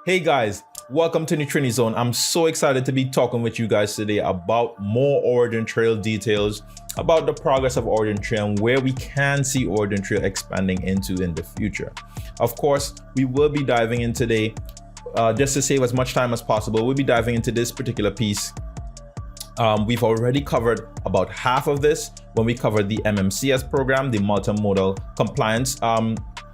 Hey guys, welcome to Nutrini Zone. I'm so excited to be talking with you guys today about more OriginTrail details, about the progress of OriginTrail and where we can see OriginTrail expanding into in the future. Of course, we will be diving in today, just to save as much time as possible, we'll be diving into this particular piece. We've already covered about half of this when we covered the MMCS program, the multimodal compliance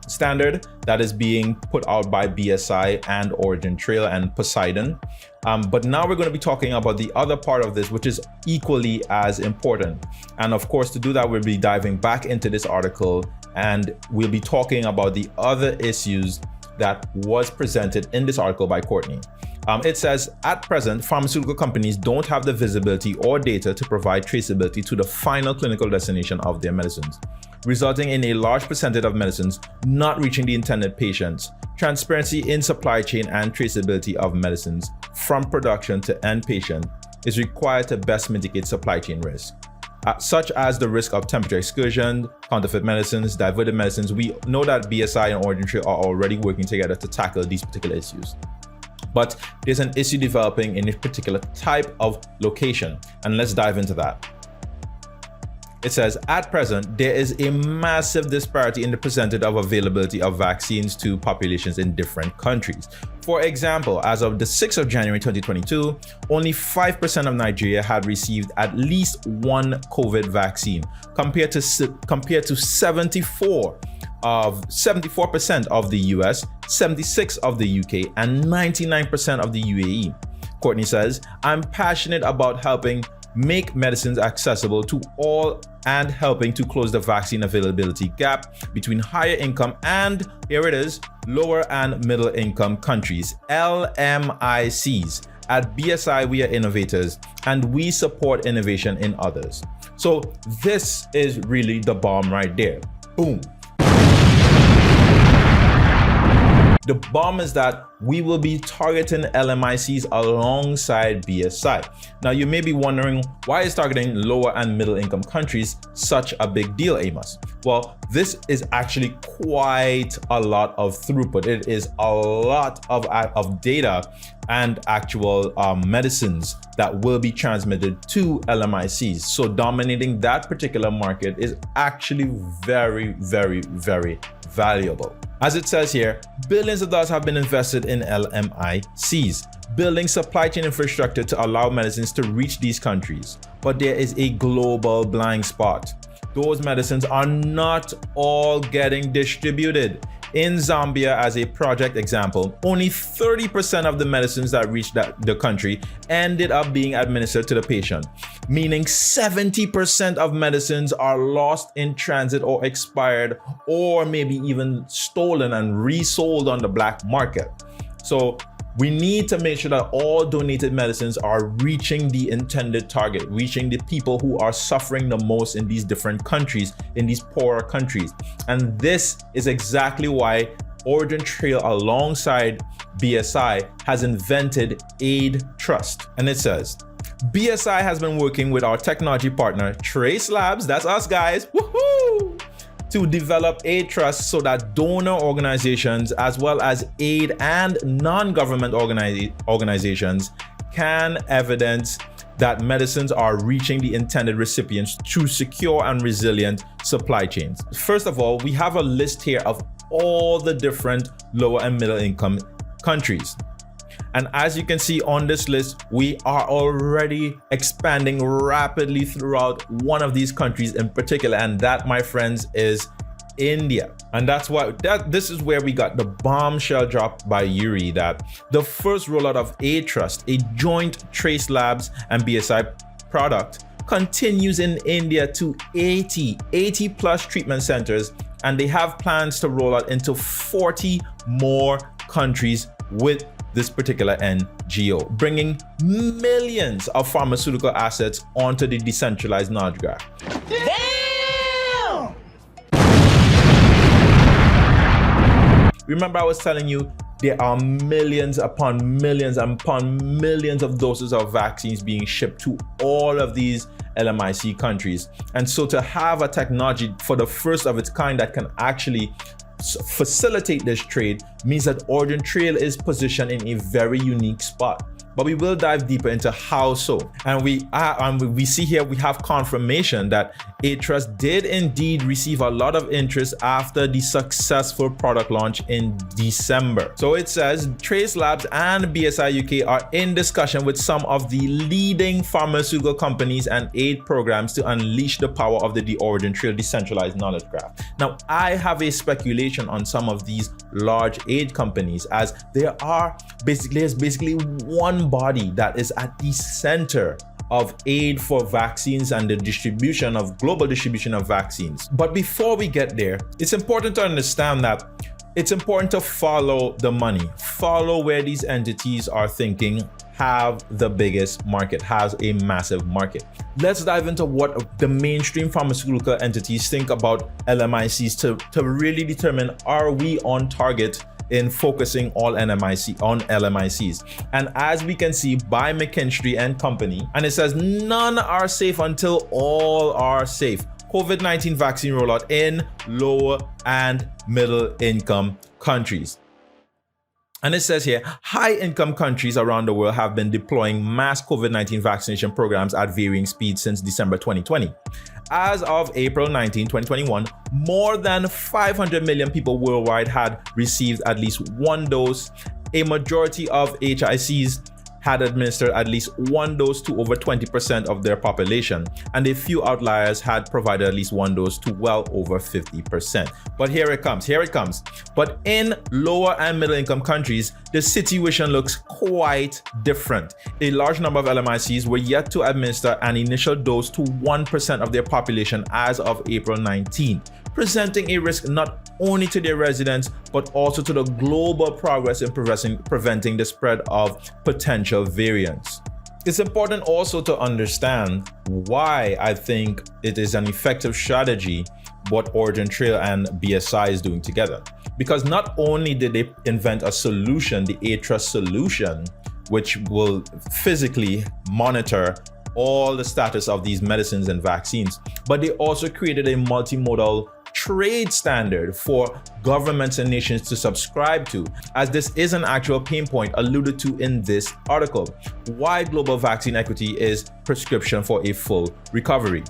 standard that is being put out by BSI and OriginTrail and Poseidon. But now we're going to be talking about the other part of this, which is equally as important. And of course, to do that, we'll be diving back into this article and we'll be talking about the other issues that was presented in this article by Courtney. It says, at present, pharmaceutical companies don't have the visibility or data to provide traceability to the final clinical destination of their medicines, resulting in a large percentage of medicines not reaching the intended patients. Transparency in supply chain and traceability of medicines from production to end patient is required to best mitigate supply chain risk, such as the risk of temperature excursion, counterfeit medicines, diverted medicines. We know that BSI and OriginTrail are already working together to tackle these particular issues. But there's an issue developing in a particular type of location, and let's dive into that. It says, at present, there is a massive disparity in the percentage of availability of vaccines to populations in different countries. For example, as of the 6th of January 2022, only 5% of Nigeria had received at least one COVID vaccine, compared to 74% of the US, 76% of the UK, and 99% of the UAE. Courtney says, I'm passionate about helping make medicines accessible to all and helping to close the vaccine availability gap between higher income and, here it is, lower and middle income countries, LMICs. At BSI, we are innovators and we support innovation in others. So this is really the bomb right there. Boom. The bomb is that we will be targeting LMICs alongside BSI. Now, you may be wondering, why is targeting lower and middle income countries such a big deal, Amos? Well, this is actually quite a lot of throughput. It is a lot of data and actual medicines that will be transmitted to LMICs. So dominating that particular market is actually very, very, very valuable. As it says here, billions of dollars have been invested in LMICs, building supply chain infrastructure to allow medicines to reach these countries. But there is a global blind spot. Those medicines are not all getting distributed. In Zambia, as a project example, only 30% of the medicines that reached the country ended up being administered to the patient, meaning 70% of medicines are lost in transit or expired, or maybe even stolen and resold on the black market. So we need to make sure that all donated medicines are reaching the intended target, reaching the people who are suffering the most in these different countries, in these poorer countries. And this is exactly why OriginTrail alongside BSI has invented AidTrust. And it says, BSI has been working with our technology partner, Trace Labs, that's us guys, woohoo! To develop AidTrust so that donor organizations as well as aid and non-government organizations can evidence that medicines are reaching the intended recipients through secure and resilient supply chains. First of all, we have a list here of all the different lower and middle income countries. And as you can see on this list, we are already expanding rapidly throughout one of these countries in particular, and that, my friends, is India. And that's why this is where we got the bombshell drop by Yuri that the first rollout of AidTrust, a joint Trace Labs and BSI product, continues in India to 80 plus treatment centers, and they have plans to roll out into 40 more countries with this particular NGO, bringing millions of pharmaceutical assets onto the decentralized knowledge graph. Damn! Remember, I was telling you there are millions upon millions of doses of vaccines being shipped to all of these LMIC countries. And so to have a technology for the first of its kind that can actually facilitate this trade means that OriginTrail is positioned in a very unique spot. But we will dive deeper into how so. And we see here we have confirmation that AidTrust did indeed receive a lot of interest after the successful product launch in December. So it says Trace Labs and BSI UK are in discussion with some of the leading pharmaceutical companies and aid programs to unleash the power of the OriginTrail decentralized knowledge graph. Now, I have a speculation on some of these large aid companies, as there's basically one body that is at the center of aid for vaccines and the global distribution of vaccines. But before we get there, it's important to understand that it's important to follow the money, follow where these entities are thinking have the biggest market, has a massive market. Let's dive into what the mainstream pharmaceutical entities think about LMICs to really determine, are we on target in focusing on LMICs. And as we can see by McKinsey and Company, and it says none are safe until all are safe. COVID-19 vaccine rollout in lower and middle income countries. And it says here, high-income countries around the world have been deploying mass COVID-19 vaccination programs at varying speeds since December 2020. As of April 19, 2021, more than 500 million people worldwide had received at least one dose. A majority of HICs had administered at least one dose to over 20% of their population, and a few outliers had provided at least one dose to well over 50%. But here it comes. But in lower and middle income countries, the situation looks quite different. A large number of LMICs were yet to administer an initial dose to 1% of their population as of April 19, presenting a risk not only to their residents, but also to the global progress in preventing the spread of potential variants. It's important also to understand why I think it is an effective strategy what OriginTrail and BSI is doing together. Because not only did they invent a solution, the AidTrust solution, which will physically monitor all the status of these medicines and vaccines, but they also created a multimodal trade standard for governments and nations to subscribe to, as this is an actual pain point alluded to in this article. Why global vaccine equity is prescription for a full recovery.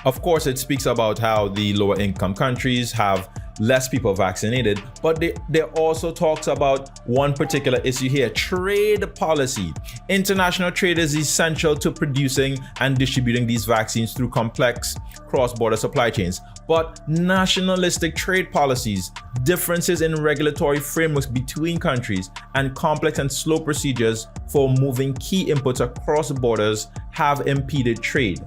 Of course, it speaks about how the lower income countries have less people vaccinated, but there also talks about one particular issue here: trade policy. International trade is essential to producing and distributing these vaccines through complex cross-border supply chains. But nationalistic trade policies, differences in regulatory frameworks between countries, and complex and slow procedures for moving key inputs across borders have impeded trade.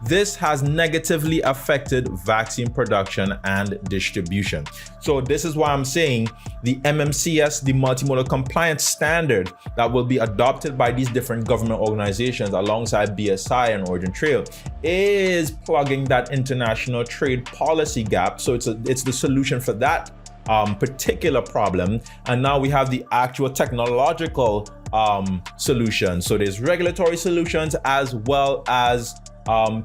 This has negatively affected vaccine production and distribution. So this is why I'm saying the MMCS, the multimodal compliance standard that will be adopted by these different government organizations alongside BSI and OriginTrail, is plugging that international trade policy gap. So it's the solution for that particular problem. And now we have the actual technological solution. So there's regulatory solutions as well as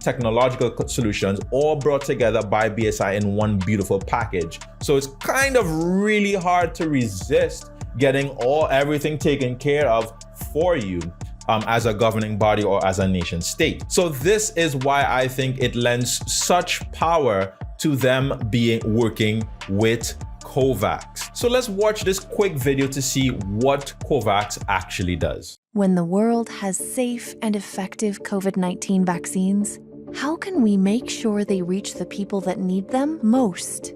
technological solutions, all brought together by BSI in one beautiful package. So it's kind of really hard to resist getting everything taken care of for you as a governing body or as a nation state. So this is why I think it lends such power to them working with COVAX. So let's watch this quick video to see what COVAX actually does. When the world has safe and effective COVID-19 vaccines, how can we make sure they reach the people that need them most?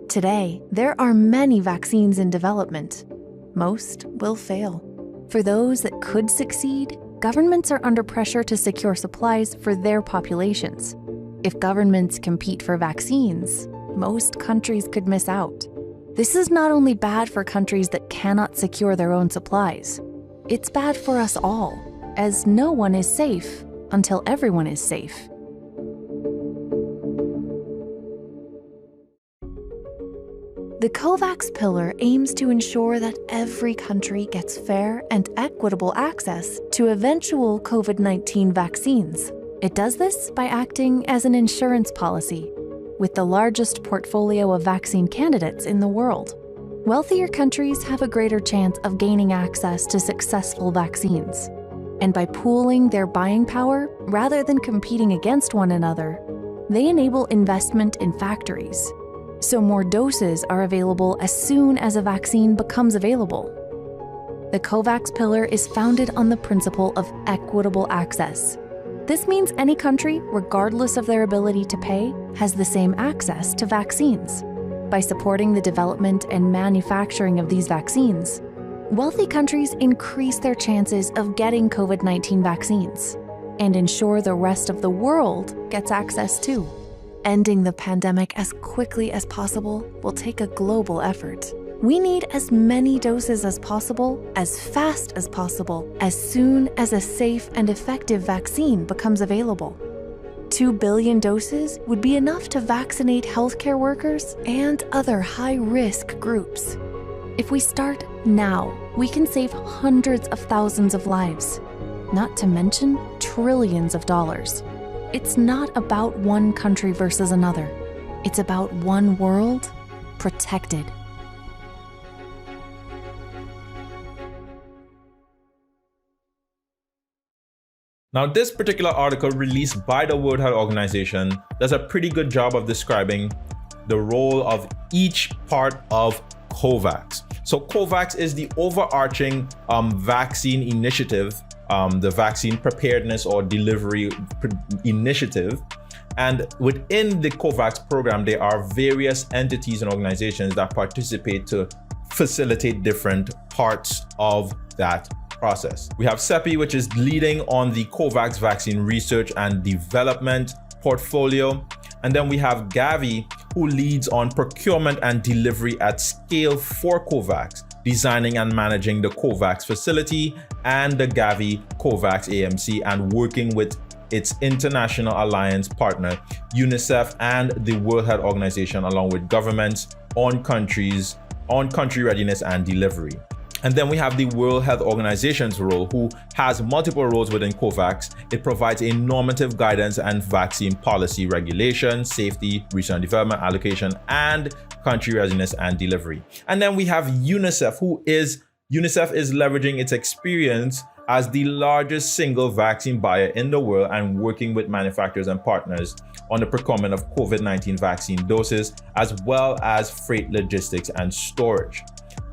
Today, there are many vaccines in development. Most will fail. For those that could succeed, governments are under pressure to secure supplies for their populations. If governments compete for vaccines, most countries could miss out. This is not only bad for countries that cannot secure their own supplies, it's bad for us all, as no one is safe until everyone is safe. The COVAX pillar aims to ensure that every country gets fair and equitable access to eventual COVID-19 vaccines. It does this by acting as an insurance policy. with the largest portfolio of vaccine candidates in the world. Wealthier countries have a greater chance of gaining access to successful vaccines. And by pooling their buying power, rather than competing against one another, they enable investment in factories. So more doses are available as soon as a vaccine becomes available. The COVAX pillar is founded on the principle of equitable access. This means any country, regardless of their ability to pay, has the same access to vaccines. By supporting the development and manufacturing of these vaccines, wealthy countries increase their chances of getting COVID-19 vaccines and ensure the rest of the world gets access too. Ending the pandemic as quickly as possible will take a global effort. We need as many doses as possible, as fast as possible, as soon as a safe and effective vaccine becomes available. 2 billion doses would be enough to vaccinate healthcare workers and other high-risk groups. If we start now, we can save hundreds of thousands of lives, not to mention trillions of dollars. It's not about one country versus another. It's about one world protected. Now, this particular article released by the World Health Organization does a pretty good job of describing the role of each part of COVAX. So COVAX is the overarching vaccine initiative, the vaccine preparedness or delivery initiative. And within the COVAX program, there are various entities and organizations that participate to facilitate different parts of that process. We have CEPI, which is leading on the COVAX vaccine research and development portfolio. And then we have Gavi, who leads on procurement and delivery at scale for COVAX, designing and managing the COVAX facility and the Gavi COVAX AMC, and working with its international alliance partner, UNICEF, and the World Health Organization, along with governments on country readiness and delivery. And then we have the World Health Organization's role, who has multiple roles within COVAX. It provides a normative guidance and vaccine policy regulation, safety, research and development, allocation, and country readiness and delivery. And then we have UNICEF, UNICEF is leveraging its experience as the largest single vaccine buyer in the world and working with manufacturers and partners on the procurement of COVID-19 vaccine doses, as well as freight logistics and storage.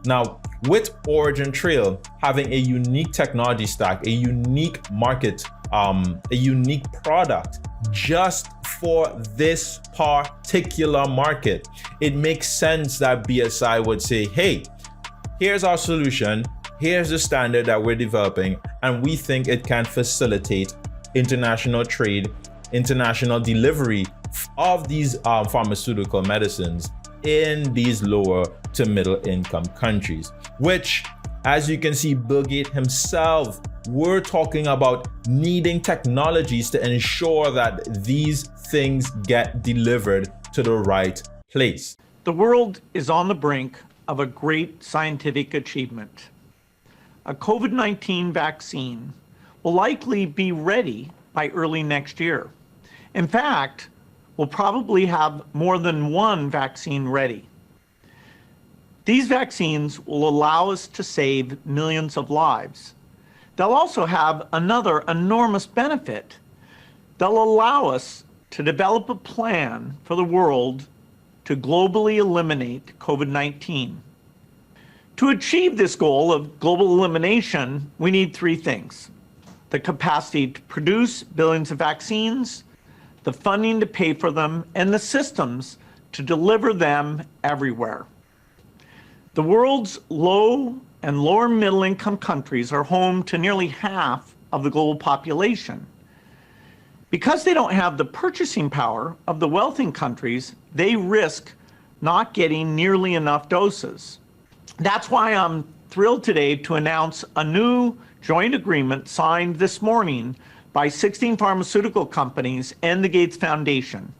Now, with OriginTrail having a unique technology stack, a unique market, a unique product just for this particular market, it makes sense that BSI would say, hey, here's our solution, here's the standard that we're developing, and we think it can facilitate international trade, international delivery of these pharmaceutical medicines in these lower to middle income countries, which, as you can see, Bill Gates himself, we're talking about needing technologies to ensure that these things get delivered to the right place. The world is on the brink of a great scientific achievement. A COVID-19 vaccine will likely be ready by early next year. In fact, we'll probably have more than one vaccine ready. These vaccines will allow us to save millions of lives. They'll also have another enormous benefit. They'll allow us to develop a plan for the world to globally eliminate COVID-19. To achieve this goal of global elimination, we need three things: the capacity to produce billions of vaccines, the funding to pay for them, and the systems to deliver them everywhere. The world's low and lower middle income countries are home to nearly half of the global population. Because they don't have the purchasing power of the wealthy countries, they risk not getting nearly enough doses. That's why I'm thrilled today to announce a new joint agreement signed this morning by 16 pharmaceutical companies and the Gates Foundation.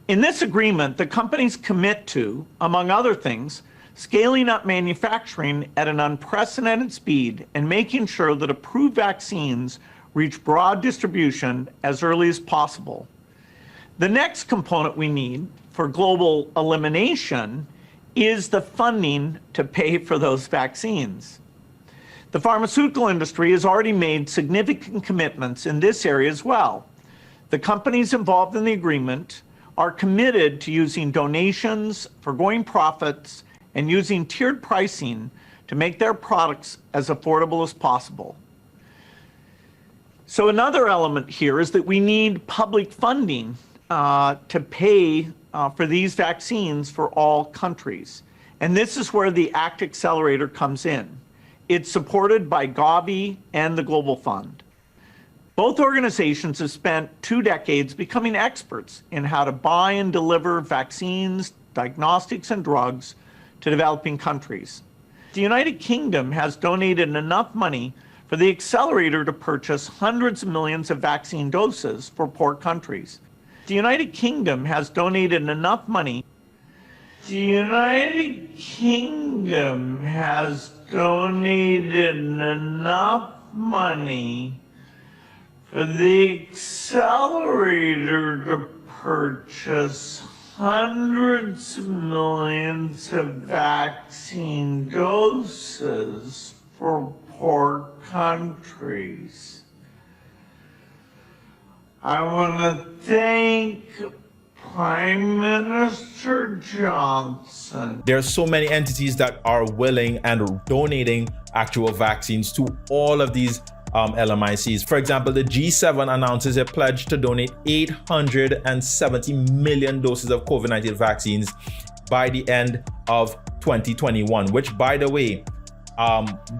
In this agreement, the companies commit to, among other things, scaling up manufacturing at an unprecedented speed and making sure that approved vaccines reach broad distribution as early as possible. The next component we need for global elimination is the funding to pay for those vaccines. The pharmaceutical industry has already made significant commitments in this area as well. The companies involved in the agreement are committed to using donations, foregoing profits, and using tiered pricing to make their products as affordable as possible. So another element here is that we need public funding to pay for these vaccines for all countries. And this is where the ACT Accelerator comes in. It's supported by Gavi and the Global Fund. Both organizations have spent 2 decades becoming experts in how to buy and deliver vaccines, diagnostics, and drugs to developing countries. The United Kingdom has donated enough money for the accelerator to purchase hundreds of millions of vaccine doses for poor countries. The United Kingdom has donated enough money. The United Kingdom has donated enough money for the accelerator to purchase hundreds of millions of vaccine doses for poor countries. I want to thank Prime Minister Johnson. There are so many entities that are willing and donating actual vaccines to all of these LMICs. For example, the G7 announces a pledge to donate 870 million doses of COVID-19 vaccines by the end of 2021, which, by the way,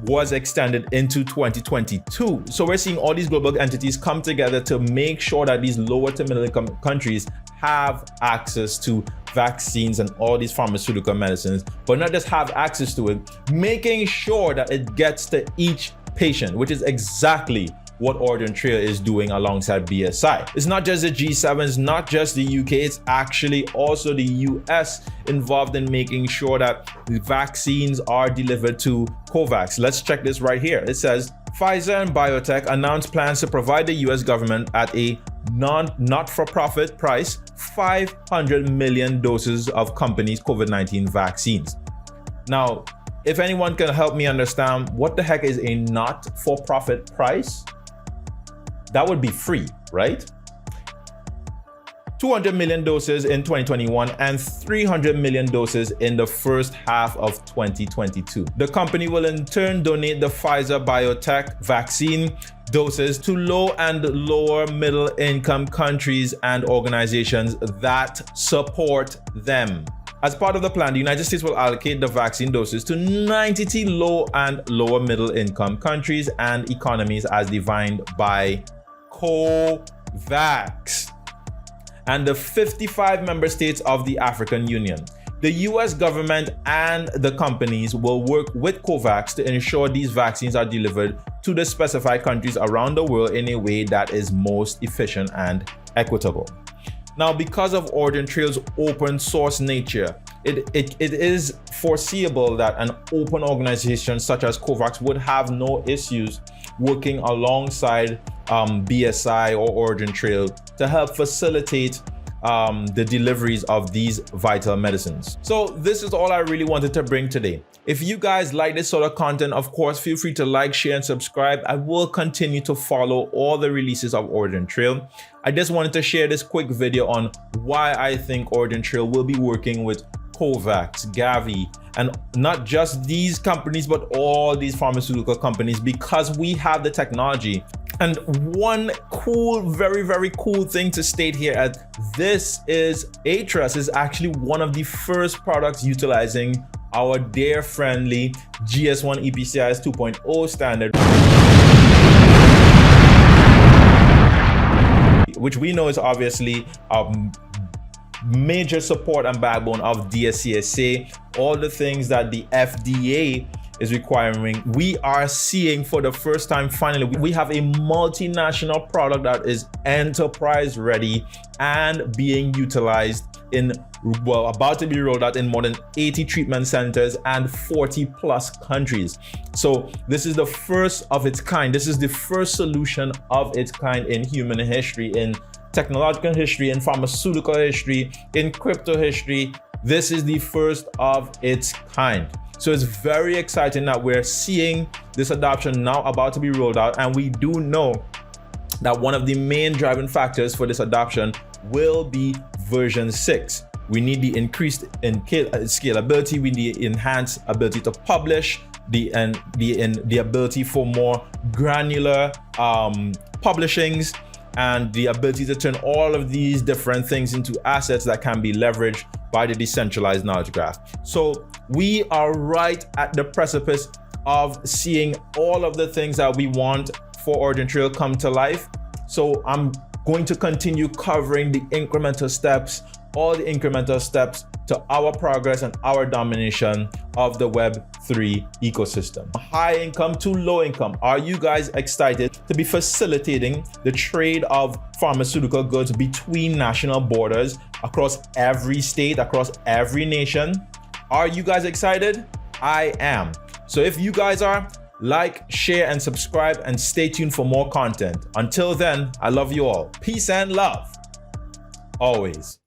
was extended into 2022. So we're seeing all these global entities come together to make sure that these lower to middle income countries have access to vaccines and all these pharmaceutical medicines, but not just have access to it, making sure that it gets to each patient, which is exactly what OriginTrail is doing alongside BSI. It's not just the G7, it's not just the UK, it's actually also the US involved in making sure that the vaccines are delivered to COVAX. Let's check this right here. It says, Pfizer and biotech announced plans to provide the US government at a not-for-profit price 500 million doses of companies' COVID-19 vaccines. Now, if anyone can help me understand what the heck is a not-for-profit price, that would be free, right? 200 million doses in 2021 and 300 million doses in the first half of 2022. The company will in turn donate the Pfizer biotech vaccine doses to low and lower middle income countries and organizations that support them. As part of the plan, the United States will allocate the vaccine doses to 90 low and lower middle income countries and economies as defined by COVAX and the 55 member states of the African Union. The US government and the companies will work with COVAX to ensure these vaccines are delivered to the specified countries around the world in a way that is most efficient and equitable. Now, because of OriginTrail's open source nature, it is foreseeable that an open organization such as COVAX would have no issues working alongside BSI or OriginTrail to help facilitate the deliveries of these vital medicines. So this is all I really wanted to bring today. If you guys like this sort of content, of course, feel free to like, share, and subscribe. I will continue to follow all the releases of OriginTrail. I just wanted to share this quick video on why I think OriginTrail will be working with COVAX, Gavi, and not just these companies, but all these pharmaceutical companies, because we have the technology. And one cool, very, very cool thing to state here at this is AidTrust is actually one of the first products utilizing our dear friendly GS1 EPCIS 2.0 standard, which we know is obviously major support and backbone of DSCSA, all the things that the FDA is requiring. We are seeing for the first time, finally, we have a multinational product that is enterprise ready and being utilized in, well, about to be rolled out in more than 80 treatment centers and 40 plus countries. So this is the first of its kind. This is the first solution of its kind in human history in technological history, in pharmaceutical history, in crypto history. This is the first of its kind. So it's very exciting that we're seeing this adoption now about to be rolled out. And we do know that one of the main driving factors for this adoption will be version 6. We need the increased scalability, we need the enhanced ability to publish, the ability for more granular publishings, and the ability to turn all of these different things into assets that can be leveraged by the decentralized knowledge graph. So we are right at the precipice of seeing all of the things that we want for OriginTrail come to life. So I'm going to continue covering the incremental steps, all the incremental steps to our progress and our domination of the Web3 ecosystem. High income to low income. Are you guys excited to be facilitating the trade of pharmaceutical goods between national borders across every state, across every nation? Are you guys excited? I am. So if you guys are, like, share, and subscribe, and stay tuned for more content. Until then, I love you all. Peace and love. Always.